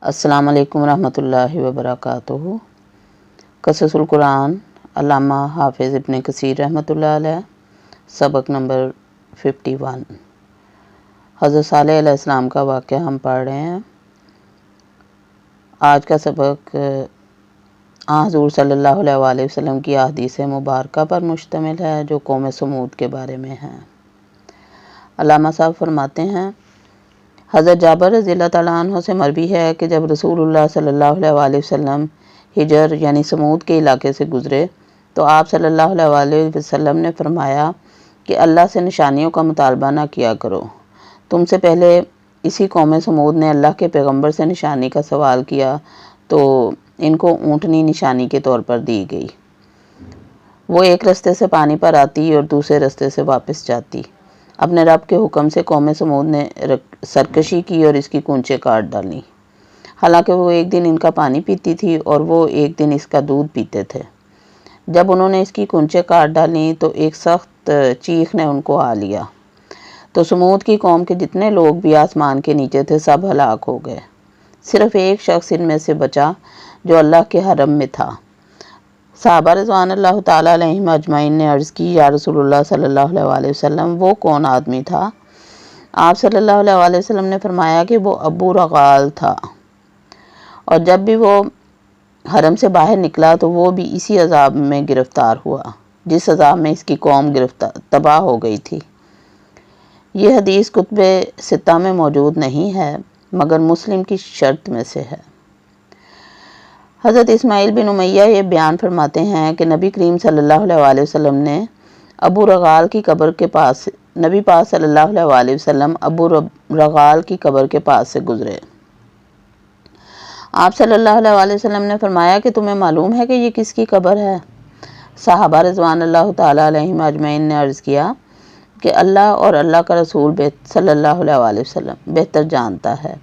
السلام علیکم ورحمۃ اللہ وبرکاتہ۔ قصص القرآن علامہ حافظ ابن کثیر رحمۃ اللہ علیہ، سبق نمبر 51۔ حضرت صالح علیہ السلام کا واقعہ ہم پڑھ رہے ہیں۔ آج کا سبق حضور صلی اللہ علیہ وآلہ وسلم کی احادیث مبارکہ پر مشتمل ہے جو قوم سمود کے بارے میں ہیں۔ علامہ صاحب فرماتے ہیں، حضرت جابر رضی اللہ تعالیٰ عنہ سے مروی ہے کہ جب رسول اللہ صلی اللہ علیہ وآلہ وسلم ہجر یعنی سمود کے علاقے سے گزرے تو آپ صلی اللہ علیہ وآلہ وسلم نے فرمایا کہ اللہ سے نشانیوں کا مطالبہ نہ کیا کرو، تم سے پہلے اسی قوم سمود نے اللہ کے پیغمبر سے نشانی کا سوال کیا تو ان کو اونٹنی نشانی کے طور پر دی گئی۔ وہ ایک رستے سے پانی پر آتی اور دوسرے رستے سے واپس جاتی۔ اپنے رب کے حکم سے قوم سمود نے سرکشی کی اور اس کی کونچیں کاٹ ڈالیں، حالانکہ وہ ایک دن ان کا پانی پیتی تھی اور وہ ایک دن اس کا دودھ پیتے تھے۔ جب انہوں نے اس کی کونچیں کاٹ ڈالیں تو ایک سخت چیخ نے ان کو آ لیا، تو سمود کی قوم کے جتنے لوگ بھی آسمان کے نیچے تھے سب ہلاک ہو گئے۔ صرف ایک شخص ان میں سے بچا جو اللہ کے حرم میں تھا۔ صحابہ رضوان اللہ تعالیٰ علیہم اجمعین نے عرض کی، یا رسول اللہ صلی اللہ علیہ وآلہ وسلم وہ کون آدمی تھا؟ آپ صلی اللہ علیہ وآلہ وسلم نے فرمایا کہ وہ ابو رغال تھا، اور جب بھی وہ حرم سے باہر نکلا تو وہ بھی اسی عذاب میں گرفتار ہوا جس عذاب میں اس کی قوم تباہ ہو گئی تھی۔ یہ حدیث کتب ستہ میں موجود نہیں ہے مگر مسلم کی شرط میں سے ہے۔ حضرت اسماعیل بن امیہ یہ بیان فرماتے ہیں کہ نبی کریم صلی اللہ علیہ وآلہ وسلم نے ابو رغال کی قبر کے پاس نبی پاک صلی اللہ علیہ وآلہ وسلم ابو رغال کی قبر کے پاس سے گزرے۔ آپ صلی اللہ علیہ وآلہ وسلم نے فرمایا کہ تمہیں معلوم ہے کہ یہ کس کی قبر ہے؟ صحابہ رضوان اللہ تعالیٰ علیہم اجمعین نے عرض کیا کہ اللہ اور اللہ کا رسول صلی اللہ علیہ وآلہ وسلم بہتر جانتا ہے۔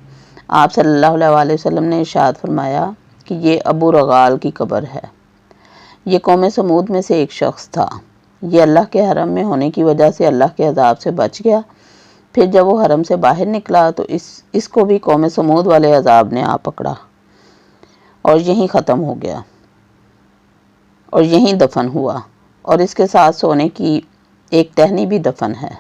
آپ صلی اللہ علیہ وآلہ وسلم نے ارشاد فرمایا کہ یہ ابو رغال کی قبر ہے۔ یہ قوم سمود میں سے ایک شخص تھا۔ یہ اللہ کے حرم میں ہونے کی وجہ سے اللہ کے عذاب سے بچ گیا۔ پھر جب وہ حرم سے باہر نکلا تو اس کو بھی قوم سمود والے عذاب نے آ پکڑا اور یہیں ختم ہو گیا اور یہیں دفن ہوا، اور اس کے ساتھ سونے کی ایک ٹہنی بھی دفن ہے۔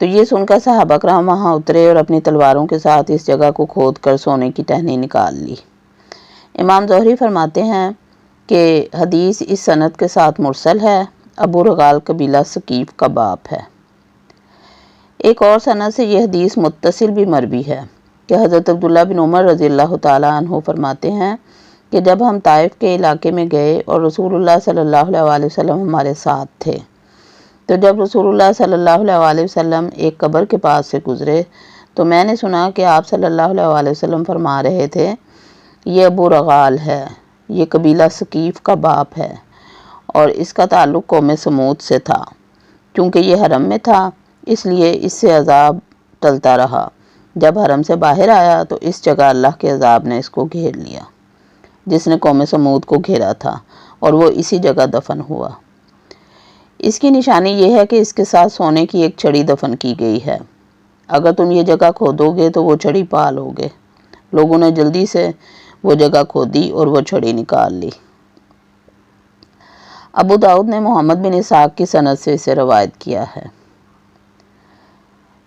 تو یہ سن کر صحابہ کرام وہاں اترے اور اپنی تلواروں کے ساتھ اس جگہ کو کھود کر سونے کی ٹہنی نکال لی۔ امام زہری فرماتے ہیں کہ حدیث اس سند کے ساتھ مرسل ہے۔ ابو رغال قبیلہ ثقیف کا باپ ہے۔ ایک اور سند سے یہ حدیث متصل بھی مروی ہے کہ حضرت عبداللہ بن عمر رضی اللہ تعالیٰ عنہ فرماتے ہیں کہ جب ہم طائف کے علاقے میں گئے اور رسول اللہ صلی اللہ علیہ وآلہ وسلم ہمارے ساتھ تھے، تو جب رسول اللہ صلی اللہ علیہ وآلہ وسلم ایک قبر کے پاس سے گزرے تو میں نے سنا کہ آپ صلی اللہ علیہ وآلہ وسلم فرما رہے تھے، یہ ابو رغال ہے، یہ قبیلہ ثقیف کا باپ ہے اور اس کا تعلق قوم سمود سے تھا۔ چونکہ یہ حرم میں تھا اس لیے اس سے عذاب ٹلتا رہا۔ جب حرم سے باہر آیا تو اس جگہ اللہ کے عذاب نے اس کو گھیر لیا جس نے قوم سمود کو گھیرا تھا، اور وہ اسی جگہ دفن ہوا۔ اس کی نشانی یہ ہے کہ اس کے ساتھ سونے کی ایک چھڑی دفن کی گئی ہے۔ اگر تم یہ جگہ کھودو گے تو وہ چھڑی پا لو گے۔ لوگوں نے جلدی سے وہ جگہ کھودی اور وہ چھڑی نکال لی۔ ابو داؤد نے محمد بن اسحاق کی سند سے اسے روایت کیا ہے۔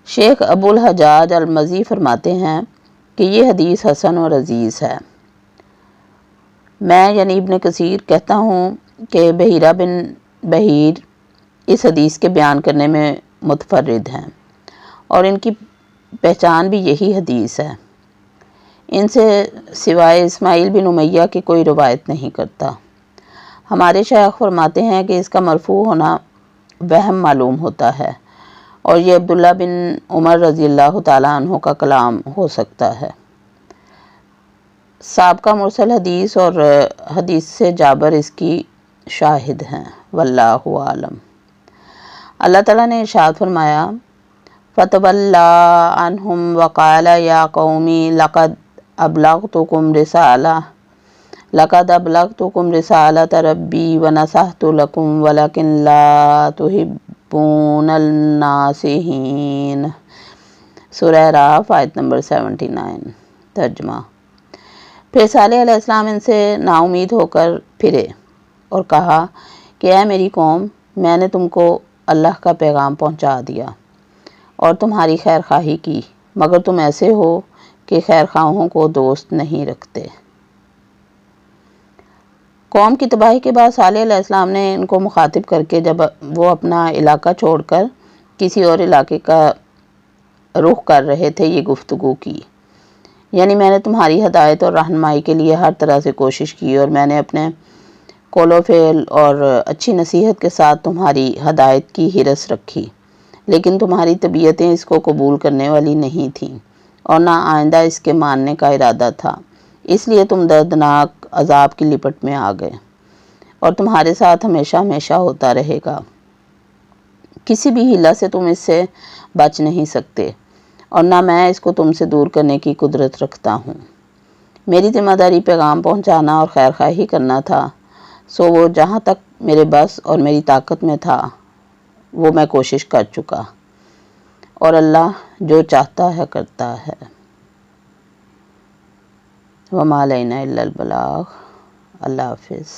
شیخ ابو الحجاج المزی فرماتے ہیں کہ یہ حدیث حسن اور عزیز ہے۔ میں یعنی ابن کثیر کہتا ہوں کہ بحیرہ بن بحیر اس حدیث کے بیان کرنے میں متفرد ہیں اور ان کی پہچان بھی یہی حدیث ہے۔ ان سے سوائے اسماعیل بن امیہ کی کوئی روایت نہیں کرتا۔ ہمارے شیخ فرماتے ہیں کہ اس کا مرفوع ہونا وہم معلوم ہوتا ہے اور یہ عبداللہ بن عمر رضی اللہ تعالیٰ عنہ کا کلام ہو سکتا ہے۔ سابقہ مرسل حدیث اور حدیث سے جابر اس کی شاہد ہیں، واللہ عالم۔ اللہ تعالیٰ نے ارشاد فرمایا، فَتَوَلَّىٰ عَنْهُمْ وَقَالَ يَا قَوْمِ لَقَدْ أَبْلَغْتُكُمْ رِسَالَةَ رَبِّي وَنَصَحْتُ لَكُمْ وَلَكِنْ لَا تُحِبُّونَ النَّاصِحِينَ۔ سورہ اعراف آیت نمبر 79۔ ترجمہ۔ پھر صالح علیہ السلام ان سے نا امید ہو کر پھرے اور کہا کہ اے میری قوم، میں نے تم کو اللہ کا پیغام پہنچا دیا اور تمہاری خیر خواہی کی، مگر تم ایسے ہو کہ خیر خواہوں کو دوست نہیں رکھتے۔ قوم کی تباہی کے بعد صالح علیہ السلام نے ان کو مخاطب کر کے جب وہ اپنا علاقہ چھوڑ کر کسی اور علاقے کا رخ کر رہے تھے یہ گفتگو کی، یعنی میں نے تمہاری ہدایت اور رہنمائی کے لیے ہر طرح سے کوشش کی اور میں نے اپنے قول و فعل اور اچھی نصیحت کے ساتھ تمہاری ہدایت کی حرص رکھی، لیکن تمہاری طبیعتیں اس کو قبول کرنے والی نہیں تھیں اور نہ آئندہ اس کے ماننے کا ارادہ تھا، اس لیے تم دردناک عذاب کی لپٹ میں آ گئے اور تمہارے ساتھ ہمیشہ ہمیشہ ہوتا رہے گا۔ کسی بھی حیلہ سے تم اس سے بچ نہیں سکتے اور نہ میں اس کو تم سے دور کرنے کی قدرت رکھتا ہوں۔ میری ذمہ داری پیغام پہنچانا اور خیر خواہی کرنا تھا، سو وہ جہاں تک میرے بس اور میری طاقت میں تھا وہ میں کوشش کر چکا، اور اللہ جو چاہتا ہے کرتا ہے۔ وما علینا الا البلاغ۔ اللہ حافظ۔